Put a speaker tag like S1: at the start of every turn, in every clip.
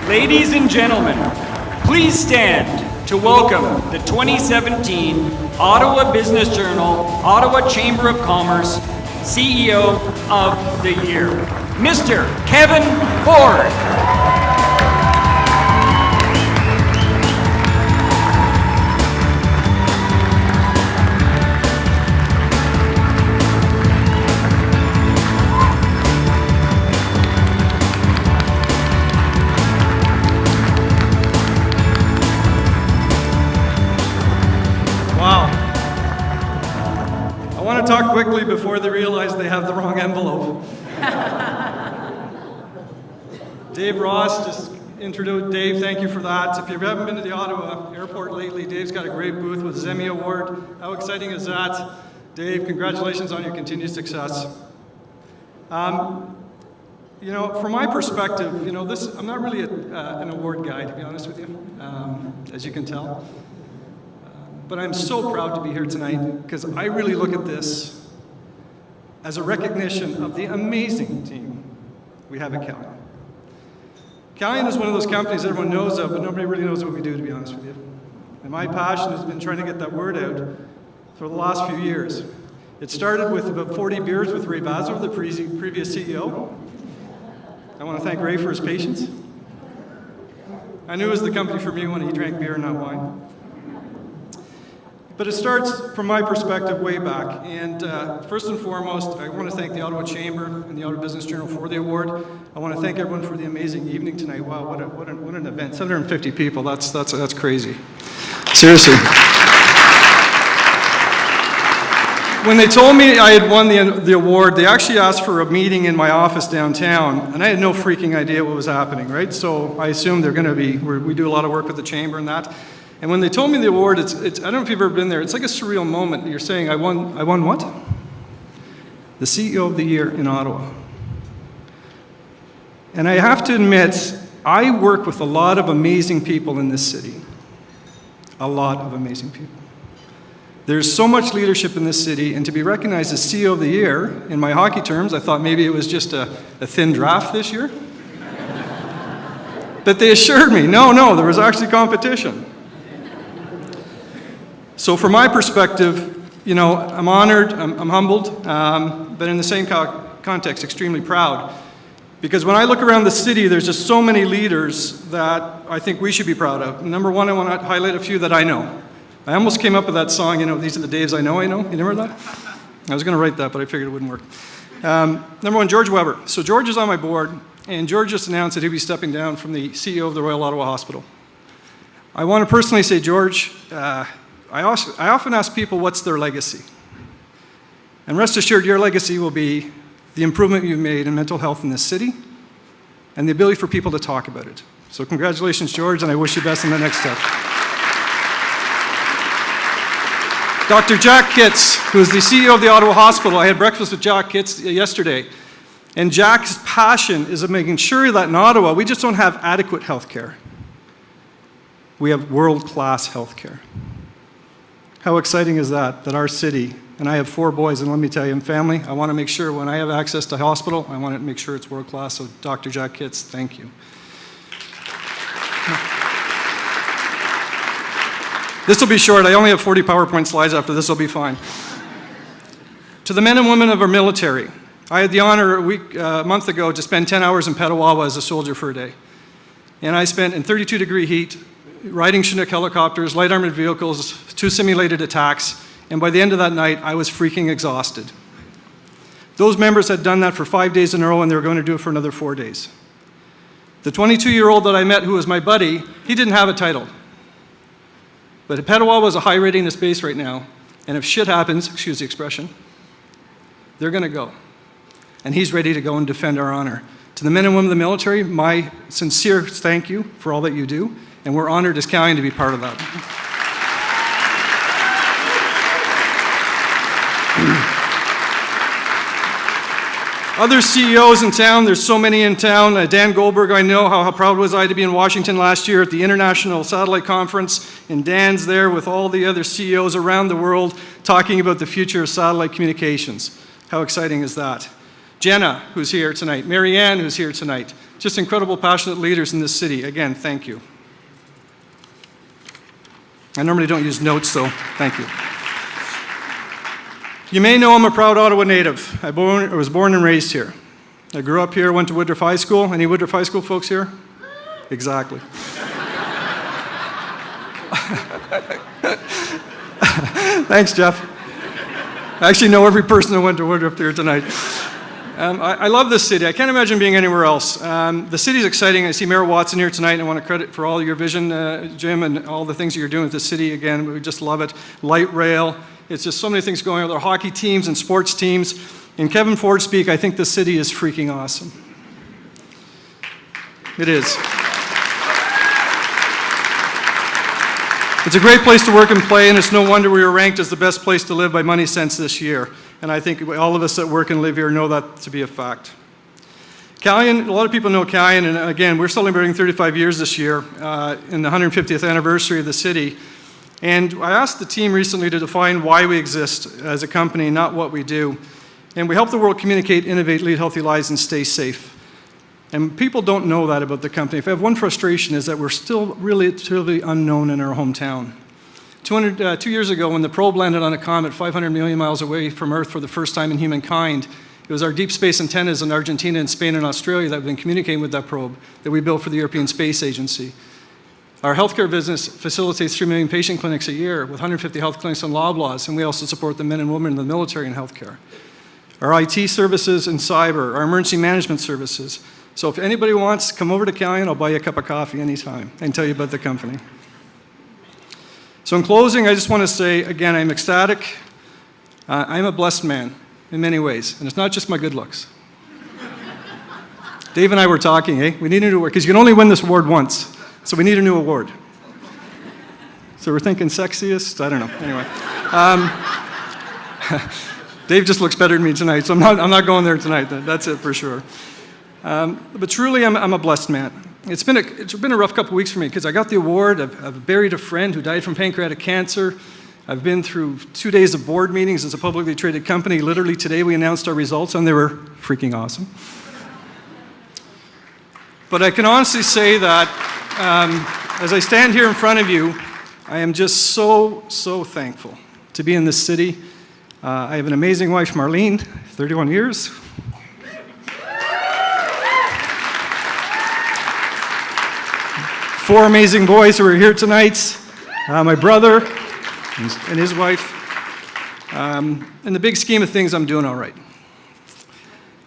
S1: Ladies and gentlemen, please stand to welcome the 2017 Ottawa Business Journal, Ottawa Chamber of Commerce CEO of the Year, Mr. Kevin Ford.
S2: I want to talk quickly before they realize they have the wrong envelope. Dave Ross just introduced. Dave, thank you for that. If you haven't been to the Ottawa airport lately, Dave's got a great booth with the Zemi Award. How exciting is that? Dave, congratulations on your continued success. From my perspective, I'm not really an award guy, to be honest with you, as you can tell. But I'm so proud to be here tonight because I really look at this as a recognition of the amazing team we have at Calian. Calian is one of those companies everyone knows of, but nobody really knows what we do, to be honest with you. And my passion has been trying to get that word out for the last few years. It started with about 40 beers with Ray Bazo, the previous CEO. I want to thank Ray for his patience. I knew it was the company for me when he drank beer, not wine. But it starts, from my perspective, way back. And first and foremost, I want to thank the Ottawa Chamber and the Ottawa Business Journal for the award. I want to thank everyone for the amazing evening tonight. Wow, what an event. 750 people, that's crazy. Seriously. When they told me I had won the award, they actually asked for a meeting in my office downtown, and I had no freaking idea what was happening, right? So I assumed they're going to be, we do a lot of work with the Chamber and that. And when they told me the award, it's I don't know if you've ever been there, it's like a surreal moment. You're saying, I won what? The CEO of the Year in Ottawa. And I have to admit, I work with a lot of amazing people in this city. A lot of amazing people. There's so much leadership in this city, and to be recognized as CEO of the Year, in my hockey terms, I thought maybe it was just a thin draft this year. But they assured me, no, there was actually competition. So from my perspective, I'm honored, I'm humbled, but in the same context, extremely proud. Because when I look around the city, there's just so many leaders that I think we should be proud of. Number one, I want to highlight a few that I know. I almost came up with that song, these are the Daves I know. You never heard that? I was going to write that, but I figured it wouldn't work. Number one, George Weber. So George is on my board, and George just announced that he'll be stepping down from the CEO of the Royal Ottawa Hospital. I want to personally say, George, I often ask people what's their legacy. And rest assured, your legacy will be the improvement you've made in mental health in this city and the ability for people to talk about it. So congratulations, George, and I wish you best in the next step. Dr. Jack Kitts, who is the CEO of the Ottawa Hospital. I had breakfast with Jack Kitts yesterday. And Jack's passion is of making sure that in Ottawa, we just don't have adequate health care. We have world-class health care. How exciting is that our city, and I have 4 boys, and let me tell you, in family, I want to make sure when I have access to hospital, I want to make sure it's world-class. So Dr. Jack Kitts, thank you. This will be short. I only have 40 PowerPoint slides after this. Will be fine. To the men and women of our military, I had the honor a month ago to spend 10 hours in Ottawa as a soldier for a day. And I spent in 32-degree heat, riding Chinook helicopters, light armored vehicles, 2 simulated attacks, and by the end of that night, I was freaking exhausted. Those members had done that for 5 days in a row, and they were going to do it for another 4 days. The 22-year-old that I met, who was my buddy, he didn't have a title. But Ottawa was a high readiness base right now, and if shit happens, excuse the expression, they're going to go. And he's ready to go and defend our honor. To the men and women of the military, my sincere thank you for all that you do. And we're honored as Calian to be part of that. Other CEOs in town, there's so many in town. Dan Goldberg, I know, how proud was I to be in Washington last year at the International Satellite Conference, and Dan's there with all the other CEOs around the world talking about the future of satellite communications. How exciting is that? Jenna, who's here tonight, Marianne, who's here tonight, just incredible, passionate leaders in this city. Again, thank you. I normally don't use notes, so thank you. You may know I'm a proud Ottawa native. I was born and raised here. I grew up here, went to Woodruff High School. Any Woodruff High School folks here? Exactly. Thanks, Jeff. I actually know every person that went to Woodruff here tonight. I love this city. I can't imagine being anywhere else. The city's exciting. I see Mayor Watson here tonight, and I want to credit for all your vision, Jim, and all the things that you're doing with the city. Again, we just love it. Light rail. It's just so many things going on with our hockey teams and sports teams. In Kevin Ford speak, I think the city is freaking awesome. It is. It's a great place to work and play, and it's no wonder we were ranked as the best place to live by Money Sense this year. And I think all of us that work and live here know that to be a fact. Calian, a lot of people know Calian, and again, we're celebrating 35 years this year in the 150th anniversary of the city. And I asked the team recently to define why we exist as a company, not what we do. And we help the world communicate, innovate, lead healthy lives, and stay safe. And people don't know that about the company. If I have one frustration is that we're still really unknown in our hometown. 2 years ago, when the probe landed on a comet 500 million miles away from Earth for the first time in humankind, it was our deep space antennas in Argentina and Spain and Australia that have been communicating with that probe that we built for the European Space Agency. Our healthcare business facilitates 3 million patient clinics a year with 150 health clinics and Loblaws, and we also support the men and women in the military in healthcare. Our IT services and cyber, our emergency management services. So if anybody wants, come over to Calian, I'll buy you a cup of coffee anytime and tell you about the company. So in closing, I just want to say, again, I'm ecstatic. I'm a blessed man in many ways, and it's not just my good looks. Dave and I were talking, we need a new award, because you can only win this award once, so we need a new award. So we're thinking sexiest, I don't know, anyway. Dave just looks better than me tonight, so I'm not going there tonight, that's it for sure. But truly, I'm a blessed man. It's been a rough couple weeks for me because I got the award. I've buried a friend who died from pancreatic cancer. I've been through 2 days of board meetings as a publicly traded company. Literally today we announced our results and they were freaking awesome. But I can honestly say that as I stand here in front of you, I am just so thankful to be in this city. I have an amazing wife, Marlene, 31 years. Four amazing boys who are here tonight, my brother and his wife. In the big scheme of things, I'm doing all right.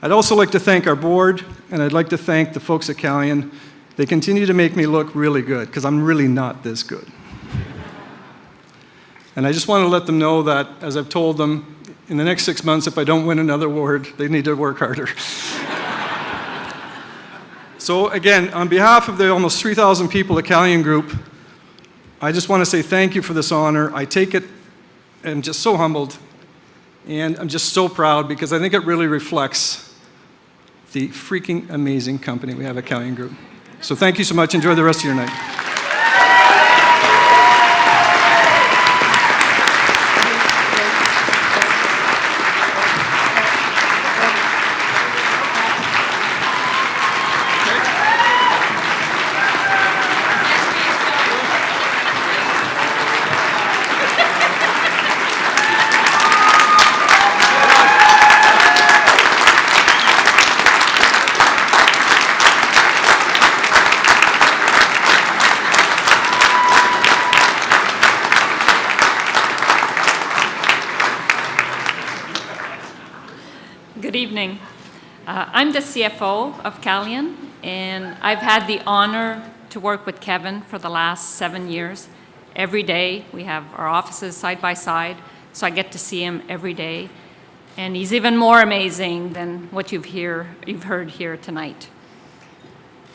S2: I'd also like to thank our board, and I'd like to thank the folks at Calian. They continue to make me look really good, because I'm really not this good. And I just want to let them know that, as I've told them, in the next 6 months, if I don't win another award, they need to work harder. So again, on behalf of the almost 3,000 people at Calian Group, I just want to say thank you for this honor. I take it, I'm just so humbled, and I'm just so proud because I think it really reflects the freaking amazing company we have at Calian Group. So thank you so much. Enjoy the rest of your night.
S3: Good evening. I'm the CFO of Calian, and I've had the honor to work with Kevin for the last 7 years. Every day, we have our offices side by side, so I get to see him every day. And he's even more amazing than what you've heard here tonight.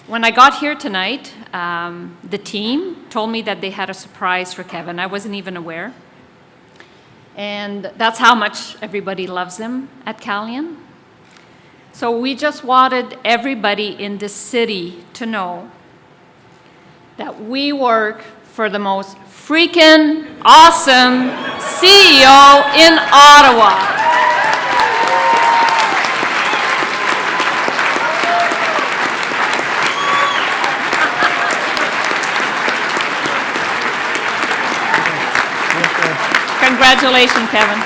S3: When I got here tonight, the team told me that they had a surprise for Kevin. I wasn't even aware. And that's how much everybody loves him at Calian. So we just wanted everybody in this city to know that we work for the most freaking awesome CEO in Ottawa. Congratulations, Kevin.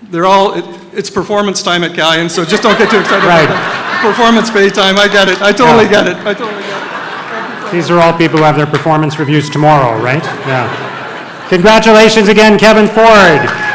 S2: They're all, it's performance time at Callion, so just don't get too excited
S4: Right.
S2: about that. Performance pay time, I get it. I totally get it. I totally get it.
S4: These are all people who have their performance reviews tomorrow, right? Yeah. Congratulations again, Kevin Ford.